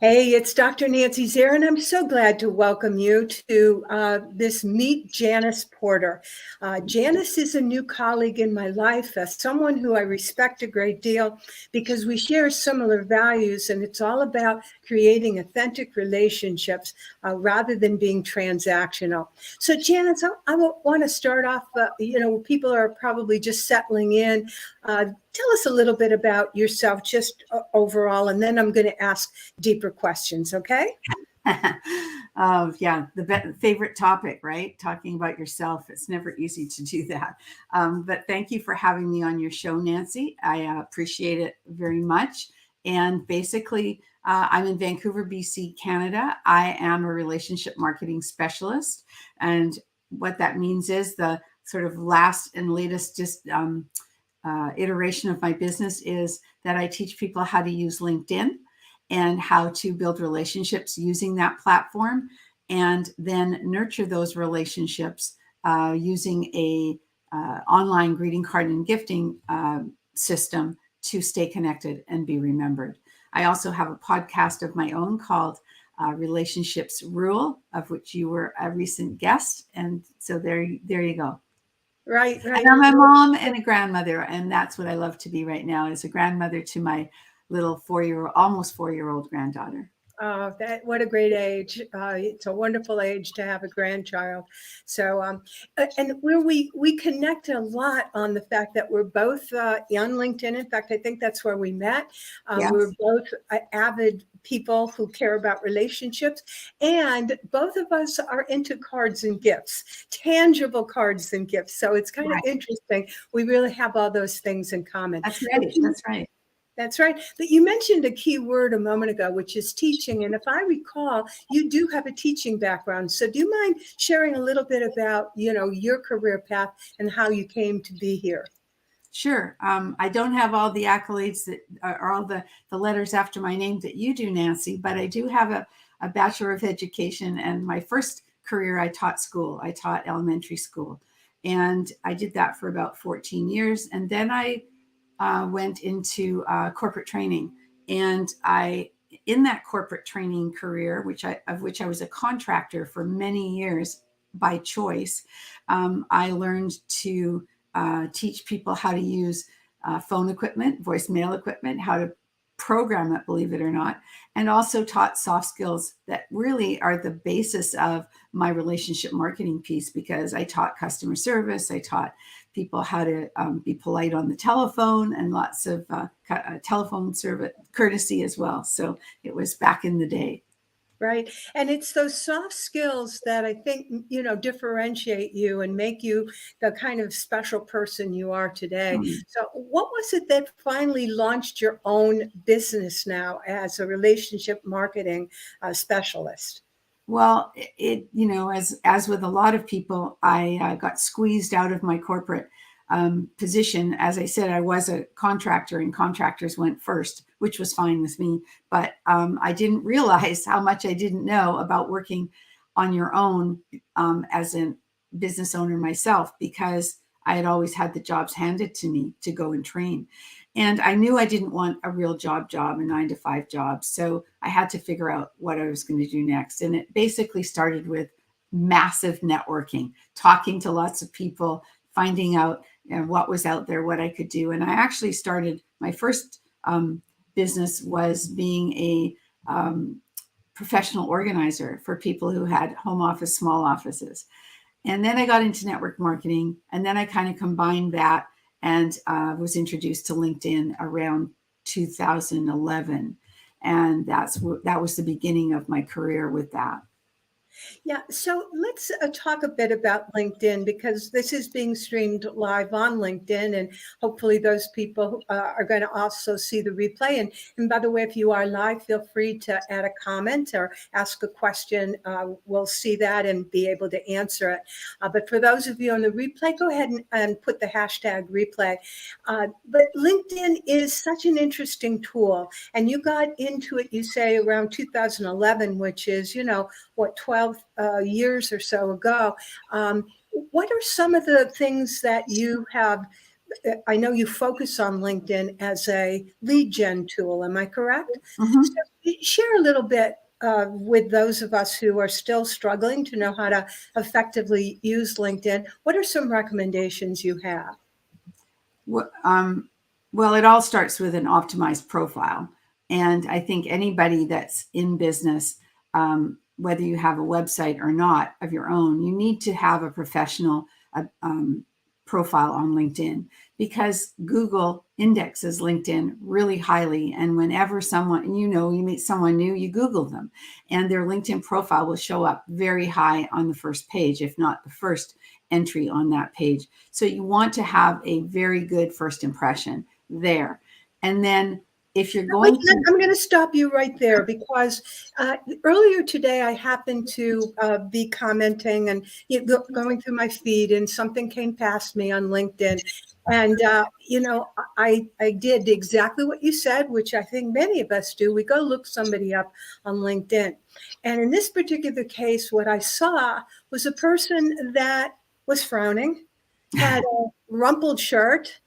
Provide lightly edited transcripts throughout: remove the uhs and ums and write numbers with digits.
Hey, it's Dr. Nancy Zier, and I'm so glad to welcome you to this Meet Janice Porter. Janice is a new colleague in my life, someone who I respect a great deal because we share similar values, and it's all about creating authentic relationships rather than being transactional. So, Janice, I want to start off, people are probably just settling in. Tell us a little bit about yourself, just overall, and then I'm going to ask deeper questions, okay? Yeah, the favorite topic, right? Talking about yourself. It's never easy to do that. But thank you for having me on your show, Nancy. I appreciate it very much. And basically, I'm in Vancouver, BC, Canada. I am a relationship marketing specialist. And what that means is the sort of last and latest iteration of my business is that I teach people how to use LinkedIn and how to build relationships using that platform, and then nurture those relationships using a online greeting card and gifting system to stay connected and be remembered. I also have a podcast of my own called Relationships Rule, of which you were a recent guest, and so there you go. Right. And I'm a mom and a grandmother, and that's what I love to be right now, is a grandmother to my little almost 4-year-old granddaughter. Oh, what a great age. It's a wonderful age to have a grandchild. So, and where we connect a lot on the fact that we're both on LinkedIn. In fact, I think that's where we met. Yes. We're both avid people who care about relationships, and both of us are into cards and gifts, tangible cards and gifts. So it's kind of interesting. We really have all those things in common. That's right. That's right. That's right. But you mentioned a key word a moment ago, which is teaching. And if I recall, you do have a teaching background. So do you mind sharing a little bit about, your career path and how you came to be here? Sure. I don't have all the accolades that are all the letters after my name that you do, Nancy, but I do have a Bachelor of Education. And my first career, I taught school. I taught elementary school. And I did that for about 14 years. And then I went into corporate training, and in that corporate training career, of which I was a contractor for many years by choice, I learned to teach people how to use phone equipment, voicemail equipment, how to program it, believe it or not, and also taught soft skills that really are the basis of my relationship marketing piece, because I taught customer service. I taught people how to be polite on the telephone, and lots of telephone service courtesy as well. So it was back in the day. Right. And it's those soft skills that I think, differentiate you and make you the kind of special person you are today. So what was it that finally launched your own business now as a relationship marketing specialist? Well, as with a lot of people, I got squeezed out of my corporate position. As I said, I was a contractor, and contractors went first, which was fine with me. But I didn't realize how much I didn't know about working on your own as a business owner myself, because I had always had the jobs handed to me to go and train. And I knew I didn't want a real job, a 9-to-5 job. So I had to figure out what I was going to do next. And it basically started with massive networking, talking to lots of people, finding out what was out there, what I could do. And I actually started, my first business was being a professional organizer for people who had home office, small offices. And then I got into network marketing, and then I kind of combined that and was introduced to LinkedIn around 2011. And that was the beginning of my career with that. Yeah, so let's talk a bit about LinkedIn, because this is being streamed live on LinkedIn, and hopefully those people are going to also see the replay. And by the way, if you are live, feel free to add a comment or ask a question. We'll see that and be able to answer it. But for those of you on the replay, go ahead and put the hashtag replay. But LinkedIn is such an interesting tool, and you got into it, you say, around 2011, which is, 12 years or so ago. What are some of the things that you have I know you focus on LinkedIn as a lead gen tool. Am I correct? Mhm. So share a little bit with those of us who are still struggling to know how to effectively use LinkedIn. What are some recommendations you have? Well, it all starts with an optimized profile. And I think anybody that's in business, whether you have a website or not of your own, you need to have a professional profile on LinkedIn, because Google indexes LinkedIn really highly. And whenever someone, you meet someone new, you Google them, and their LinkedIn profile will show up very high on the first page, if not the first entry on that page. So you want to have a very good first impression there. And then if you're going to, I'm going to stop you right there, because earlier today I happened to be commenting and going through my feed, and something came past me on LinkedIn. And, I did exactly what you said, which I think many of us do. We go look somebody up on LinkedIn. And in this particular case, what I saw was a person that was frowning, had a rumpled shirt,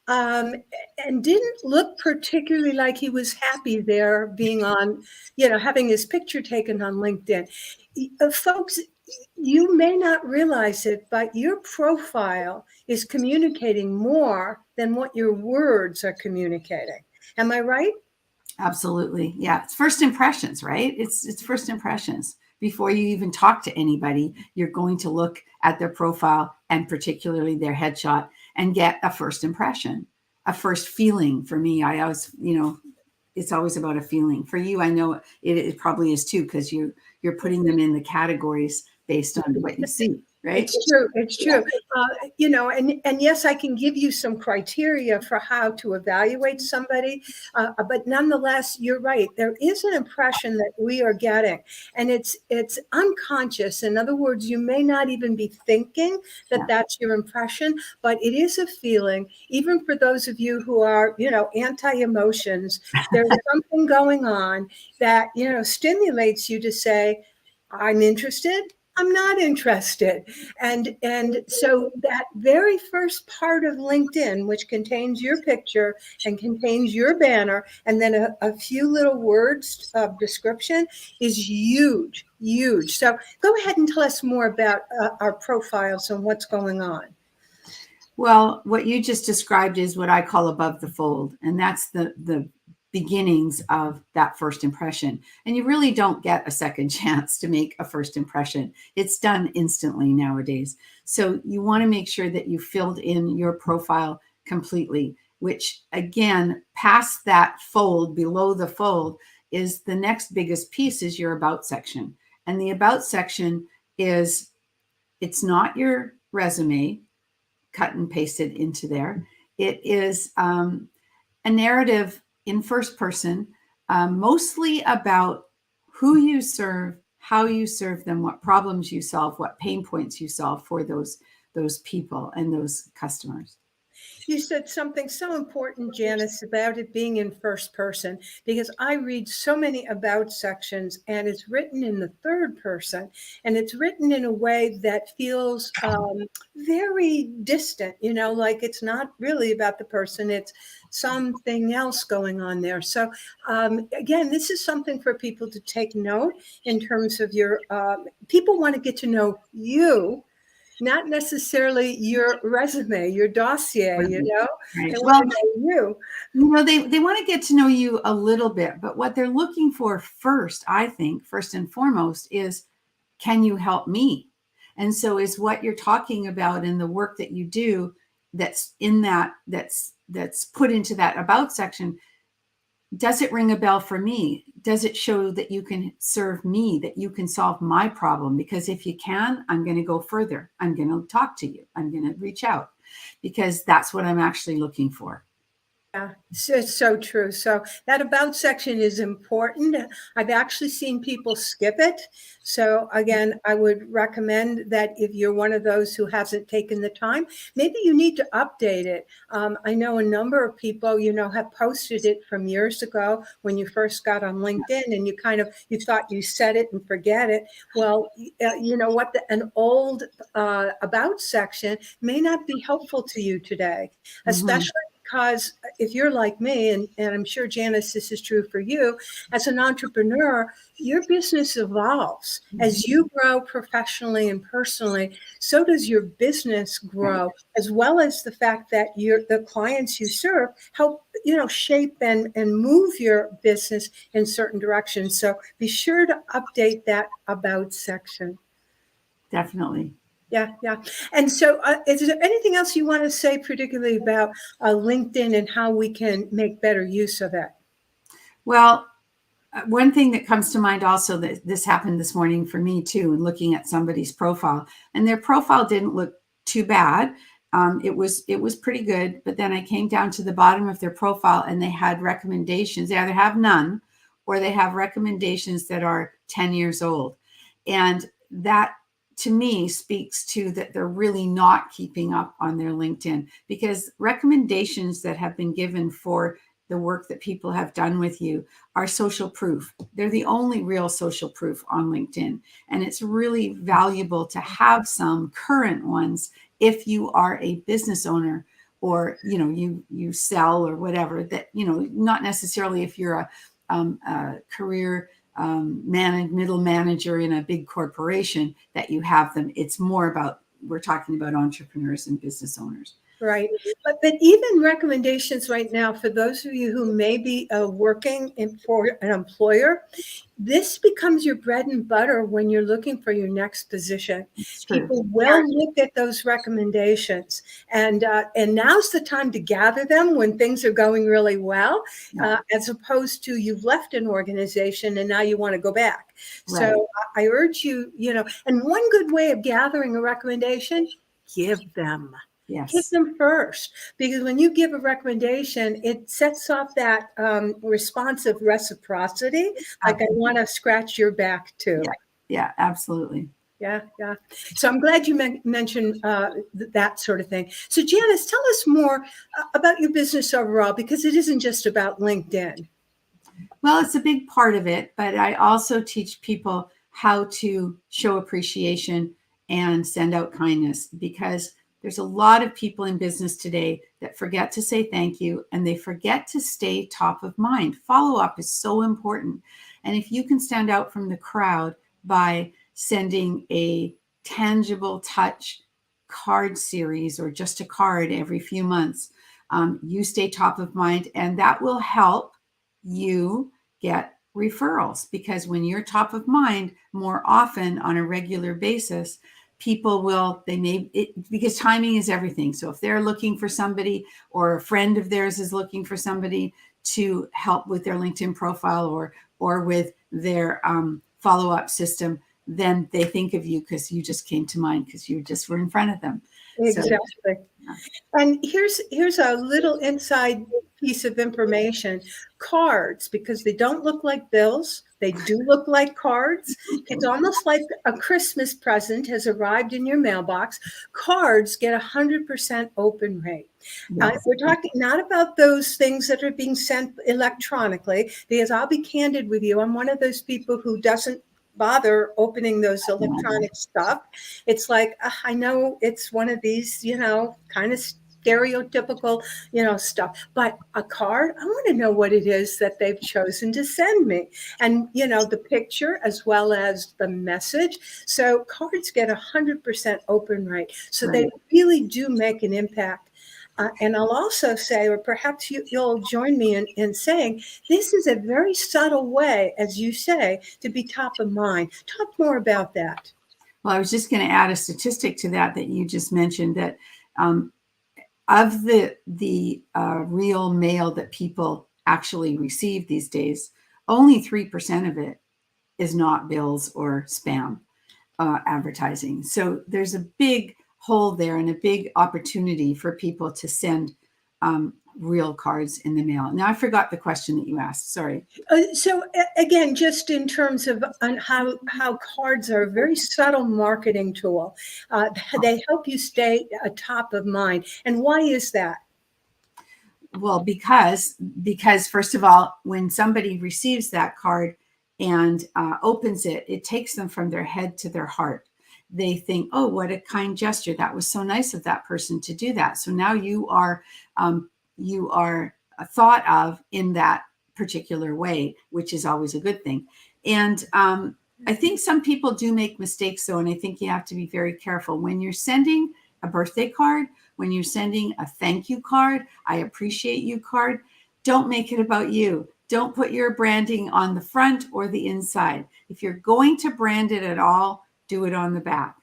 um, and didn't look particularly like he was happy there being on, having his picture taken on LinkedIn. Folks, you may not realize it, but your profile is communicating more than what your words are communicating. Am I right? absolutely, yeah, it's first impressions, right? It's first impressions. Before you even talk to anybody, you're going to look at their profile, and particularly their headshot, and get a first impression, a first feeling. For me, I always, it's always about a feeling. For you, I know it probably is too, because you're putting them in the categories based on what you see, right? It's true. It's true. And yes, I can give you some criteria for how to evaluate somebody. But nonetheless, you're right. There is an impression that we are getting, and it's unconscious. In other words, you may not even be thinking that Yeah. that's your impression, but it is a feeling. Even for those of you who are, anti-emotions, there's something going on that, stimulates you to say, I'm interested. I'm not interested. And so that very first part of LinkedIn, which contains your picture and contains your banner, and then a few little words of description, is huge, huge. So go ahead and tell us more about our profiles and what's going on. Well, what you just described is what I call above the fold, and that's the beginnings of that first impression. And you really don't get a second chance to make a first impression. It's done instantly nowadays. So you want to make sure that you filled in your profile completely, which again, past that fold, below the fold, is the next biggest piece, is your about section. And the about section is, it's not your resume cut and pasted into there. It is a narrative in first person, mostly about who you serve, how you serve them, what problems you solve, what pain points you solve for those people and those customers. You said something so important, Janice, about it being in first person, because I read so many about sections and it's written in the third person, and it's written in a way that feels very distant, like it's not really about the person, it's something else going on there. So again, this is something for people to take note in terms of your, people want to get to know you, not necessarily your resume, your dossier, Right. they want Well, to know you. they want to get to know you a little bit, but what they're looking for first, I think, first and foremost, is, can you help me? And so is what you're talking about in the work that you do, that's in that's put into that about section, does it ring a bell for me? Does it show that you can serve me, that you can solve my problem? Because if you can, I'm going to go further. I'm going to talk to you. I'm going to reach out, because that's what I'm actually looking for. Yeah, it's so true. So that about section is important. I've actually seen people skip it. So again, I would recommend that if you're one of those who hasn't taken the time, maybe you need to update it. I know a number of people, have posted it from years ago when you first got on LinkedIn, and you thought you said it and forget it. Well, you know what? An old about section may not be helpful to you today, Mm-hmm. especially because if you're like me, and I'm sure, Janice, this is true for you, as an entrepreneur, your business evolves. As you grow professionally and personally, so does your business Right. grow, as well as the fact that the clients you serve help, shape and move your business in certain directions. So be sure to update that about section. Definitely. Yeah, yeah. And so, is there anything else you want to say, particularly about LinkedIn and how we can make better use of it? Well, one thing that comes to mind also, that this happened this morning for me too, and looking at somebody's profile, and their profile didn't look too bad. It was pretty good, but then I came down to the bottom of their profile and they had recommendations. They either have none or they have recommendations that are 10 years old. And that to me speaks to that they're really not keeping up on their LinkedIn, because recommendations that have been given for the work that people have done with you are social proof. They're the only real social proof on LinkedIn. And it's really valuable to have some current ones if you are a business owner, or you sell or whatever, that not necessarily if you're a career middle manager in a big corporation that you have them. It's more about, we're talking about entrepreneurs and business owners. Right. But even recommendations right now, for those of you who may be working for an employer, this becomes your bread and butter when you're looking for your next position. It's true. People will look at those recommendations, and now's the time to gather them when things are going really well, Yeah. as opposed to you've left an organization and now you want to go back. Right. So I urge you, and one good way of gathering a recommendation, give them. Give Yes. them first, because when you give a recommendation, it sets off that responsive reciprocity. Like, I want to scratch your back too. Yeah. Yeah, absolutely. Yeah, yeah. So I'm glad you mentioned that sort of thing. So Janice, tell us more about your business overall, because it isn't just about LinkedIn. Well, it's a big part of it, but I also teach people how to show appreciation and send out kindness, because there's a lot of people in business today that forget to say thank you, and they forget to stay top of mind. Follow up is so important. And if you can stand out from the crowd by sending a tangible touch card series or just a card every few months, you stay top of mind, and that will help you get referrals, because when you're top of mind more often on a regular basis, people will, because timing is everything. So if they're looking for somebody, or a friend of theirs is looking for somebody to help with their LinkedIn profile, or with their follow-up system, then they think of you because you just came to mind, because you just were in front of them. So Exactly. And here's a little inside piece of information. Cards, because they don't look like bills, they do look like cards. It's almost like a Christmas present has arrived in your mailbox. Cards get 100% open rate. yes. We're talking not about those things that are being sent electronically, because I'll be candid with you. I'm one of those people who doesn't bother opening those electronic stuff. It's like, I know it's one of these, kind of stereotypical, stuff, but a card, I want to know what it is that they've chosen to send me. And, the picture as well as the message. So cards get 100% open rate. So Right. they really do make an impact. And I'll also say, or perhaps you'll join me in saying, this is a very subtle way, as you say, to be top of mind. Talk more about that. Well, I was just going to add a statistic to that you just mentioned, that of the real mail that people actually receive these days, only 3% of it is not bills or spam advertising. So there's a big hole there, and a big opportunity for people to send real cards in the mail. Now I forgot the question that you asked. Sorry. So again, just in terms of on how cards are a very subtle marketing tool, they help you stay top of mind. And why is that? Well, because first of all, when somebody receives that card and opens it, it takes them from their head to their heart. They think, oh, what a kind gesture. That was so nice of that person to do that. So now you are thought of in that particular way, which is always a good thing. And I think some people do make mistakes though. And I think you have to be very careful when you're sending a birthday card, when you're sending a thank you card, I appreciate you card, don't make it about you. Don't put your branding on the front or the inside. If you're going to brand it at all, do it on the back.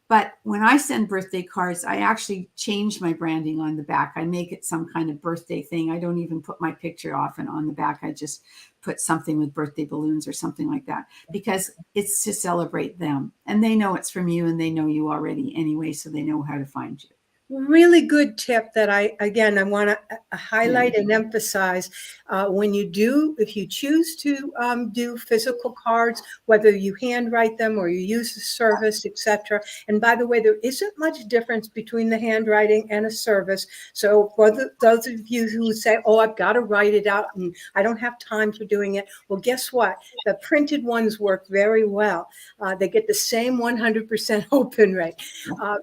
But when I send birthday cards, I actually change my branding on the back. I make it some kind of birthday thing. I don't even put my picture often on the back. I just put something with birthday balloons or something like that, because it's to celebrate them. And they know it's from you, and they know you already anyway, so they know how to find you. Really good tip that I want to highlight and emphasize. If you choose to do physical cards, whether you handwrite them or you use a service, etc. And by the way, there isn't much difference between the handwriting and a service. So for those of you who say, oh, I've got to write it out and I don't have time for doing it. Well, guess what? The printed ones work very well. They get the same 100% open rate.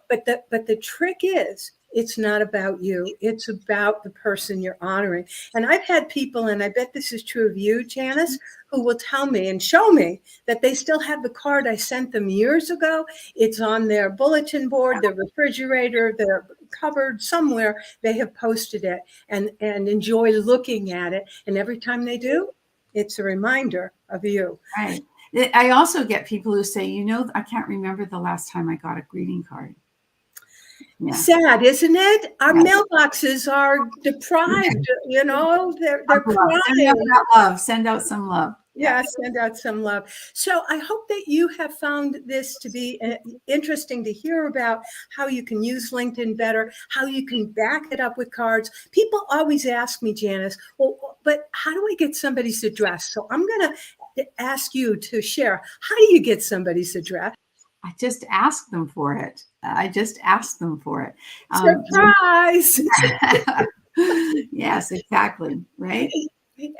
But the trick is, it's not about you. It's about the person you're honoring. And I've had people, and I bet this is true of you, Janice, who will tell me and show me that they still have the card I sent them years ago. It's on their bulletin board, their refrigerator, their cupboard, somewhere. They have posted it and enjoy looking at it. And every time they do, it's a reminder of you. Right. I also get people who say, I can't remember the last time I got a greeting card. Yeah. Sad, isn't it? Our mailboxes are deprived, they're crying. Send out some love. Yeah, send out some love. So I hope that you have found this to be interesting to hear about how you can use LinkedIn better, how you can back it up with cards. People always ask me, Janice, well, but how do I get somebody's address? So I'm going to ask you to share. How do you get somebody's address? I just ask them for it. Surprise! Yes, exactly. Right.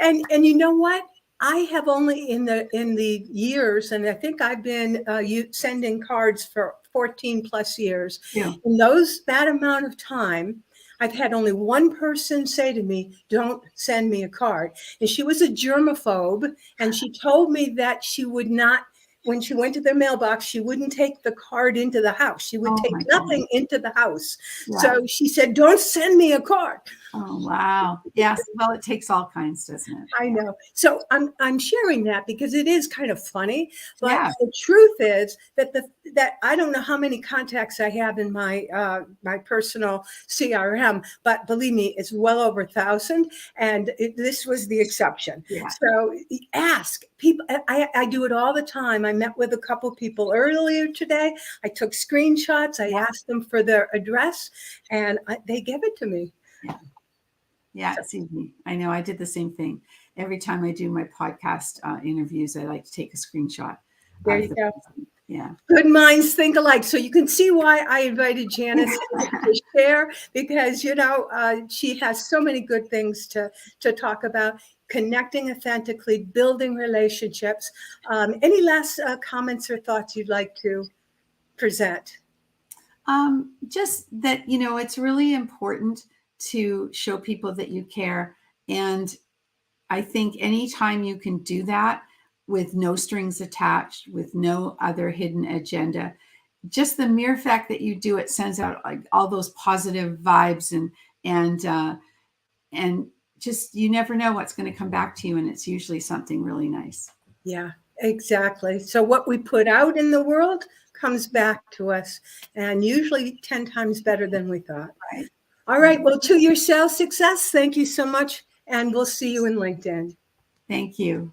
And you know what? I have only in the years, and I think I've been sending cards for 14 plus years. Yeah. In that amount of time, I've had only one person say to me, don't send me a card. And she was a germaphobe, and she told me that she would not, when she went to their mailbox, she wouldn't take the card into the house. She would take nothing into the house. Yeah. So she said, don't send me a card. Oh, wow. Yes. Well, it takes all kinds, doesn't it? I know. So I'm sharing that because it is kind of funny, but the truth is that that I don't know how many contacts I have in my my personal CRM, but believe me, it's well over 1,000, and this was the exception. Yeah. So ask people. I do it all the time. I met with a couple people earlier today. I took screenshots. I asked them for their address, and they gave it to me. Yeah. Yeah, it's easy. I know. I did the same thing. Every time I do my podcast interviews, I like to take a screenshot. There you go. Yeah. Good minds think alike. So you can see why I invited Janice to share, because, she has so many good things to talk about. Connecting authentically, building relationships. Any last comments or thoughts you'd like to present? Just that, it's really important to show people that you care. And I think anytime you can do that with no strings attached, with no other hidden agenda, just the mere fact that you do it sends out like all those positive vibes and just, you never know what's going to come back to you. And it's usually something really nice. Yeah, exactly. So what we put out in the world comes back to us, and usually 10 times better than we thought. Right. All right. Well, to your sales success, thank you so much. And we'll see you in LinkedIn. Thank you.